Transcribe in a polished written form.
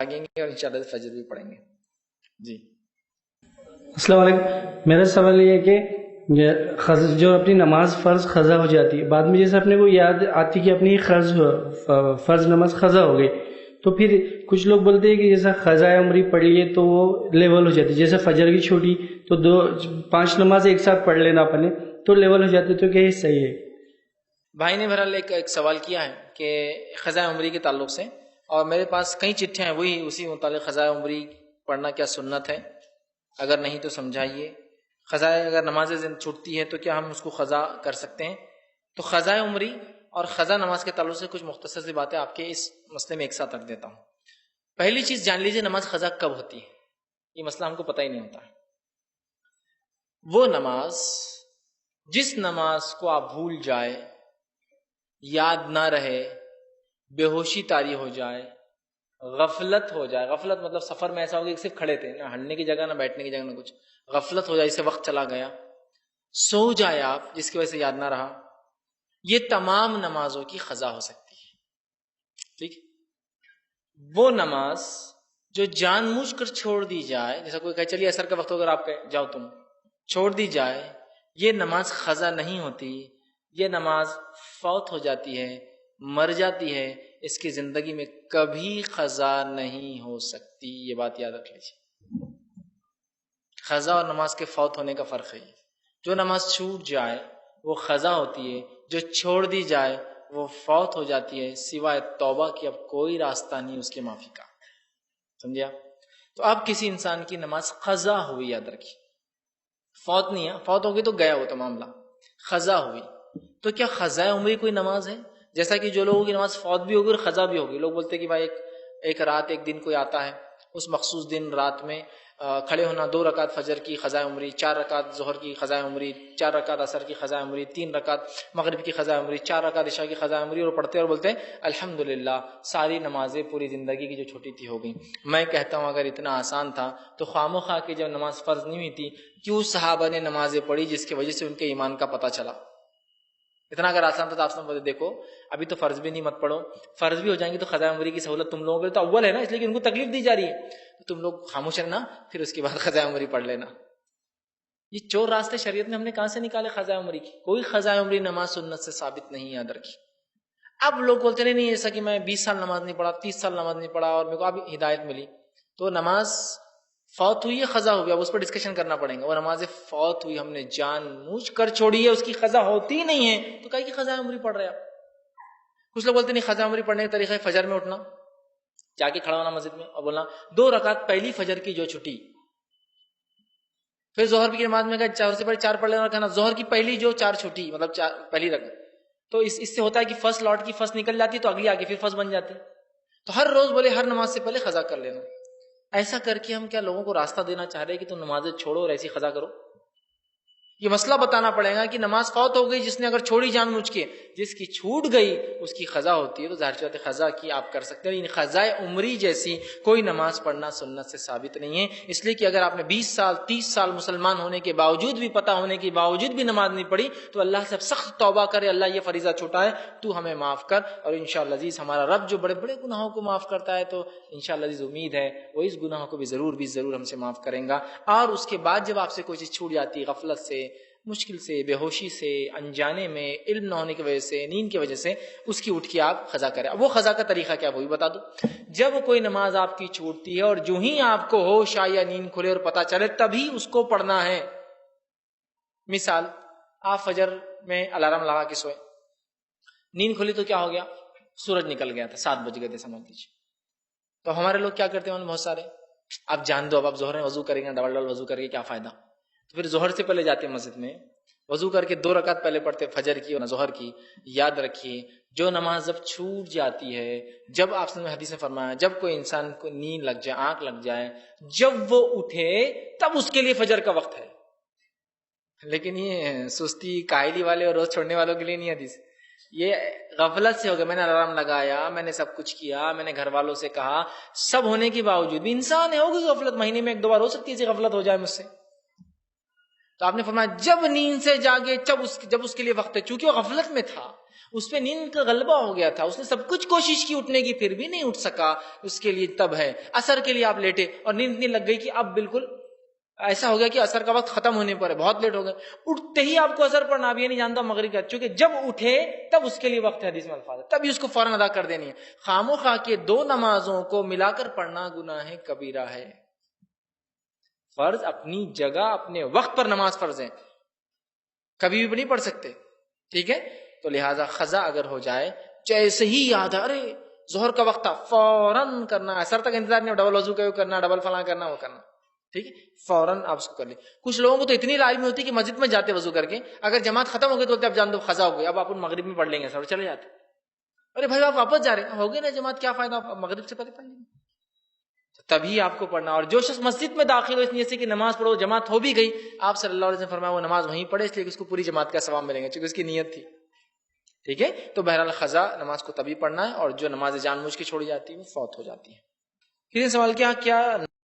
جاگیں گے اور انشاءاللہ فجر بھی پڑھیں گے. جی السلام علیکم. میرا سوال یہ ہے کہ جو اپنی نماز فرض قضا ہو جاتی ہے، بعد میں جیسے اپنے کو یاد آتی کہ اپنی فرض نماز قضا ہو گئی، تو پھر کچھ لوگ بولتے ہیں کہ جیسا قضا عمری پڑھ لیے تو وہ لیول ہو جاتی ہے، جیسے فجر کی چھوٹی تو 5 نماز ایک ساتھ پڑھ لینا اپنے تو لیول ہو جاتے، تو کیا یہ صحیح ہے؟ بھائی نے بہرحال ایک سوال کیا ہے کہ قضاء عمری کے تعلق سے، اور میرے پاس کئی چٹھیاں ہیں وہی اسی متعلق قضاء عمری پڑھنا کیا سنت ہے، اگر نہیں تو سمجھائیے. قضاء اگر نماز چھوٹتی ہے تو کیا ہم اس کو قضا کر سکتے ہیں؟ تو قضاء عمری اور قضا نماز کے تعلق سے کچھ مختصر سی باتیں آپ کے اس مسئلے میں ایک ساتھ رکھ دیتا ہوں. پہلی چیز جان لیجیے نماز قضا کب ہوتی ہے، یہ مسئلہ ہم کو پتہ ہی نہیں ہوتا ہے. وہ نماز جس نماز کو آپ بھول جائے، یاد نہ رہے، بے ہوشی طاری ہو جائے، غفلت ہو جائے. غفلت مطلب سفر میں ایسا ہو گیا کہ صرف کھڑے تھے، نہ ہٹنے کی جگہ نہ بیٹھنے کی جگہ نہ کچھ، غفلت ہو جائے، اسے وقت چلا گیا، سو جائے آپ جس کی وجہ سے یاد نہ رہا، یہ تمام نمازوں کی قضا ہو سکتی ہے. ٹھیک. وہ نماز جو جان بوجھ کر چھوڑ دی جائے، جیسا کوئی کہے چلیے عصر کا وقت ہو اگر آپ جاؤ تم، چھوڑ دی جائے، یہ نماز قضا نہیں ہوتی، یہ نماز فوت ہو جاتی ہے، مر جاتی ہے، اس کی زندگی میں کبھی قضا نہیں ہو سکتی. یہ بات یاد رکھ لیجیے. قضا اور نماز کے فوت ہونے کا فرق ہے. جو نماز چھوٹ جائے وہ قضا ہوتی ہے، جو چھوڑ دی جائے وہ فوت ہو جاتی ہے، سوائے توبہ کی اب کوئی راستہ نہیں اس کے معافی کا. سمجھا؟ تو اب کسی انسان کی نماز قضا ہوئی، یاد رکھیے، فوت نہیں ہے، فوت ہو گئی تو گیا وہ تو معاملہ، قضا ہوئی. تو کیا قضاء عمری کوئی نماز ہے؟ جیسا کہ جو لوگوں کی نماز فوت بھی ہوگی اور قضا بھی ہوگی. لوگ بولتے ہیں کہ بھائی ایک رات ایک دن کوئی آتا ہے، اس مخصوص دن رات میں کھڑے ہونا، 2 رکعت فجر کی قضاء عمری، 4 رکعت ظہر کی قضاء عمری، 4 رکعت عصر کی قضاء عمری، 3 رکعت مغرب کی قضاء عمری، 4 رکعت عشاء کی قضاء عمری، اور پڑھتے اور بولتے ہیں الحمدللہ ساری نمازیں پوری زندگی کی جو چھوٹی تھی ہو گئی. میں کہتا ہوں اگر اتنا آسان تھا تو خواہ مخواہ کی جب نماز فرض نہیں ہوئی تھی کیوں صحابہ نے نمازیں پڑھی جس کی وجہ سے ان کے ایمان کا پتہ چلا. اتنا اگر آسان تھا تو آپ سمجھ دیکھو ابھی تو فرض بھی نہیں مت پڑھو، فرض بھی ہو جائیں گے تو قضاء عمری کی سہولت تم لوگوں کے تو اول ہے نا، اس لیے کہ ان کو تکلیف دی جا رہی ہے، تو تم لوگ خاموش رہنا، پھر اس کے بعد قضاء عمری پڑھ لینا. یہ چور راستے شریعت میں ہم نے کہاں سے نکالے قضاء عمری کی؟ کوئی قضاء عمری نماز سنت سے ثابت نہیں، یاد رکھی. اب لوگ بولتے نہیں ایسا کہ میں 20 سال نماز نہیں پڑھا، 30 سال نماز نہیں پڑھا اور میرے کو اب ہدایت ملی تو نماز فوت ہوئی ہے قضا ہو گیا، اب اس پر ڈسکشن کرنا پڑے گا. وہ نماز فوت ہوئی ہم نے جان بوجھ کر چھوڑی ہے، اس کی قضا ہوتی نہیں ہے تو کہیں کی قضا عمری پڑھ رہے آپ. کچھ لوگ بولتے نہیں قضا عمری پڑھنے کا طریقہ ہے فجر میں اٹھنا، جا کے کھڑا ہونا مسجد میں اور بولنا 2 رکعت پہلی فجر کی جو چھٹی، پھر ظہر کی نماز میں گئے 4 سے پہلے 4 پڑھ لینا اور کہنا ظہر کی پہلی جو 4 چھٹی مطلب پہلی رکعت، تو اس سے ہوتا ہے کہ فرسٹ لوٹ کی فرسٹ نکل جاتی تو اگلی آگے پھر فرسٹ بن جاتی. تو ہر روز بولے ہر نماز سے پہلے قضا کر لینا. ایسا کر کے ہم کیا لوگوں کو راستہ دینا چاہ رہے ہیں کہ تم نمازیں چھوڑو اور ایسی قضا کرو؟ یہ مسئلہ بتانا پڑے گا کہ نماز فوت ہو گئی، جس نے اگر چھوڑی جان بوجھ کے، جس کی چھوٹ گئی اس کی قضا ہوتی ہے، تو ظاہر سی بات ہے قضا کی آپ کر سکتے ہیں. لیکن قضاء عمری جیسی کوئی نماز پڑھنا سنت سے ثابت نہیں ہے. اس لیے کہ اگر آپ نے 20 سال 30 سال مسلمان ہونے کے باوجود بھی، پتہ ہونے کے باوجود بھی نماز نہیں پڑھی تو اللہ سے سخت توبہ کرے، اللہ یہ فریضہ چھوٹا ہے تو ہمیں معاف کر. اور انشاءاللہ عزیز ہمارا رب جو بڑے بڑے گناہوں کو معاف کرتا ہے، تو انشاءاللہ عزیز امید ہے وہ اس گناہوں کو بھی ضرور ہم سے معاف کریں گا. اور اس کے بعد جب آپ سے کوئی چیز چھوٹ جاتی ہے، غفلت سے، مشکل سے، بے ہوشی سے، انجانے میں، علم نہ ہونے کی وجہ سے، نیند کی وجہ سے، اس کی اٹھ کے آپ قضا کریں. اب وہ قضا کا طریقہ کیا وہ بھی بتا دو. جب کوئی نماز آپ کی چھوٹتی ہے اور جو ہی آپ کو ہوش آئے یا نیند کھلے اور پتہ چلے تبھی اس کو پڑھنا ہے. مثال آپ فجر میں الارم لگا کے سوئے، نیند کھلی تو کیا ہو گیا؟ سورج نکل گیا تھا، 7 بج گئے تھے سمجھ لیجیے. تو ہمارے لوگ کیا کرتے ہیں بہت سارے، آپ جان دو اب آپ ظہر میں وضو کریں گے، ڈبل وضو کر کے کیا فائدہ، تو پھر ظہر سے پہلے جاتے ہیں مسجد میں، وضو کر کے 2 رکعت پہلے پڑھتے فجر کی اور ظہر کی. یاد رکھیے جو نماز جب چھوٹ جاتی ہے، جب آپ نے حدیث میں فرمایا جب کوئی انسان کو نیند لگ جائے، آنکھ لگ جائے، جب وہ اٹھے تب اس کے لیے فجر کا وقت ہے. لیکن یہ سستی کاہلی والے اور روز چھوڑنے والوں کے لیے نہیں حدیث. یہ غفلت سے ہو گیا، میں نے الارم لگایا، میں نے سب کچھ کیا، میں نے گھر والوں سے کہا، سب ہونے کے باوجود بھی انسان ہے، ہوگی غفلت، مہینے میں 1-2 بار ہو سکتی ہے غفلت ہو جائے مجھ سے. تو تو آپ نے فرمایا جب نیند سے جاگے جب اس کے لیے وقت ہے، چونکہ وہ غفلت میں تھا، اس پہ نیند کا غلبہ ہو گیا تھا، اس نے سب کچھ کوشش کی اٹھنے کی پھر بھی نہیں اٹھ سکا، اس کے لیے تب ہے۔ عصر کے لیے آپ لیٹے اور نیند اتنی لگ گئی کہ اب بالکل ایسا ہو گیا کہ عصر کا وقت ختم ہونے پر ہے، بہت لیٹ ہو گئے، اٹھتے ہی آپ کو عصر پڑھنا، اب یہ نہیں جانتا مغرب کا، چونکہ جب اٹھے تب اس کے لیے وقت ہے، حدیث میں الفاظ ہے، تب ہی اس کو فوراً ادا کر دینی ہے۔ خام و خواہ کے دو نمازوں کو ملا کر پڑھنا گناہ کبیرہ ہے۔ فرض اپنی جگہ اپنے وقت پر نماز فرض ہے، کبھی بھی نہیں پڑھ سکتے، ٹھیک ہے؟ تو لہٰذا قضا اگر ہو جائے، جیسے ہی یاد ہے ارے ظہر کا وقت تھا، فوراً کرنا، عصر تک انتظار نہیں، ڈبل وضو کا کرنا، ڈبل فلاں کرنا، وہ کرنا، ٹھیک ہے؟ فوراً آپ اس کو کر لیں۔ کچھ لوگوں کو تو اتنی لازمی ہوتی ہے کہ مسجد میں جاتے وضو کر کے، اگر جماعت ختم ہو گئی تو اب جان دو قضا ہو گئی، اب آپ مغرب میں پڑھ لیں گے، سر چلے جاتے، ارے بھائی آپ واپس جا رہے ہیں، ہو گئے نا جماعت، کیا فائدہ، آپ مغرب سے پہلے پڑھ لیں گے، تبھی آپ کو پڑھنا۔ اور جو شخص مسجد میں داخل ہو اس نیت سے کہ نماز پڑھو، جماعت ہو بھی گئی، آپ صلی اللہ علیہ وسلم فرمایا وہ نماز وہیں پڑھے، اس لیے کہ اس کو پوری جماعت کا ثواب ملے گا، چونکہ اس کی نیت تھی، ٹھیک ہے؟ تو بہرحال قضا نماز کو تبھی پڑھنا ہے، اور جو نماز جان بوجھ کے چھوڑی جاتی ہے وہ فوت ہو جاتی ہے۔ پھر سوال کیا